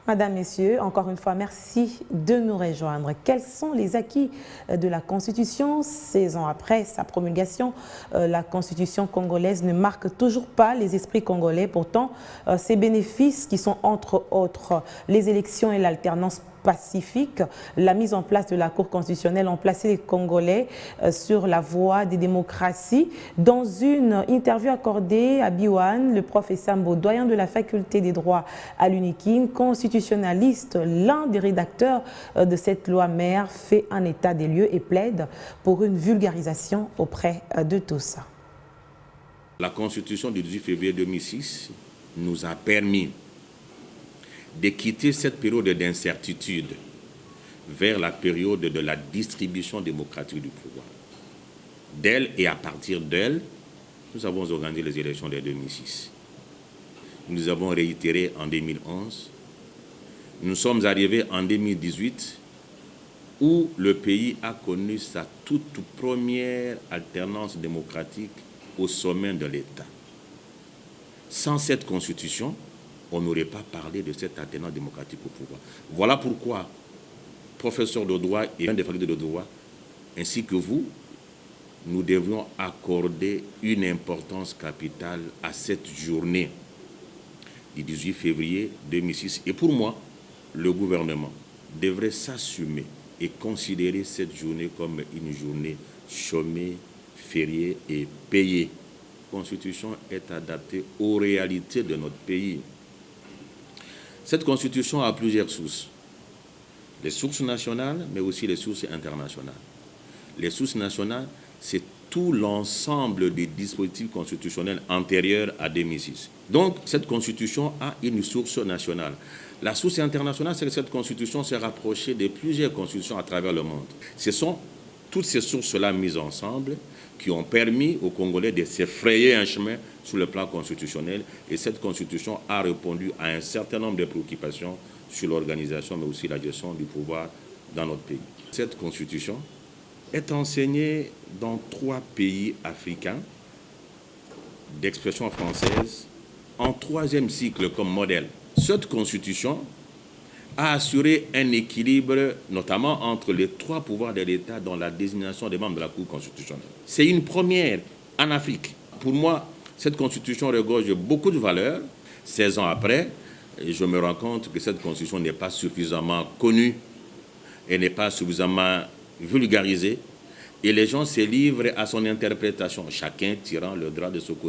Madame, Messieurs, encore une fois, merci de nous rejoindre. Quels sont les acquis de la Constitution? 16 ans après sa promulgation, la Constitution congolaise ne marque toujours pas les esprits congolais. Pourtant, ses bénéfices, qui sont entre autres les élections et l'alternance pacifique, la mise en place de la Cour constitutionnelle ont placé les Congolais sur la voie des démocraties. Dans une interview accordée à Biwan, le professeur Sambo, doyen de la faculté des droits à l'UNIKIN, constitutionnaliste, l'un des rédacteurs de cette loi mère, fait un état des lieux et plaide pour une vulgarisation auprès de tous. La Constitution du 18 février 2006 nous a permis de quitter cette période d'incertitude vers la période de la distribution démocratique du pouvoir. D'elle et à partir d'elle, nous avons organisé les élections de 2006. Nous avons réitéré en 2011. Nous sommes arrivés en 2018 où le pays a connu sa toute première alternance démocratique au sommet de l'État. Sans cette constitution, on n'aurait pas parlé de cette alternance démocratique au pouvoir. Voilà pourquoi, professeur de droit et un des facultés de droit, ainsi que vous, nous devions accorder une importance capitale à cette journée du 18 février 2006. Et pour moi, le gouvernement devrait s'assumer et considérer cette journée comme une journée chômée, fériée et payée. La Constitution est adaptée aux réalités de notre pays. Cette Constitution a plusieurs sources. Les sources nationales, mais aussi les sources internationales. Les sources nationales, c'est tout l'ensemble des dispositifs constitutionnels antérieurs à 2006. Donc, cette Constitution a une source nationale. La source internationale, c'est que cette Constitution s'est rapprochée de plusieurs constitutions à travers le monde. Ce sont toutes ces sources-là mises ensemble qui ont permis aux Congolais de se frayer un chemin sur le plan constitutionnel. Et cette Constitution a répondu à un certain nombre de préoccupations sur l'organisation, mais aussi la gestion du pouvoir dans notre pays. Cette Constitution est enseignée dans 3 pays africains d'expression française en 3e cycle comme modèle. Cette Constitution a assuré un équilibre, notamment entre les 3 pouvoirs de l'État dans la désignation des membres de la Cour constitutionnelle. C'est une première en Afrique. Pour moi, cette Constitution regorge beaucoup de valeurs. 16 ans après, je me rends compte que cette Constitution n'est pas suffisamment connue, elle n'est pas suffisamment vulgarisée, et les gens se livrent à son interprétation, chacun tirant le drap de ce côté.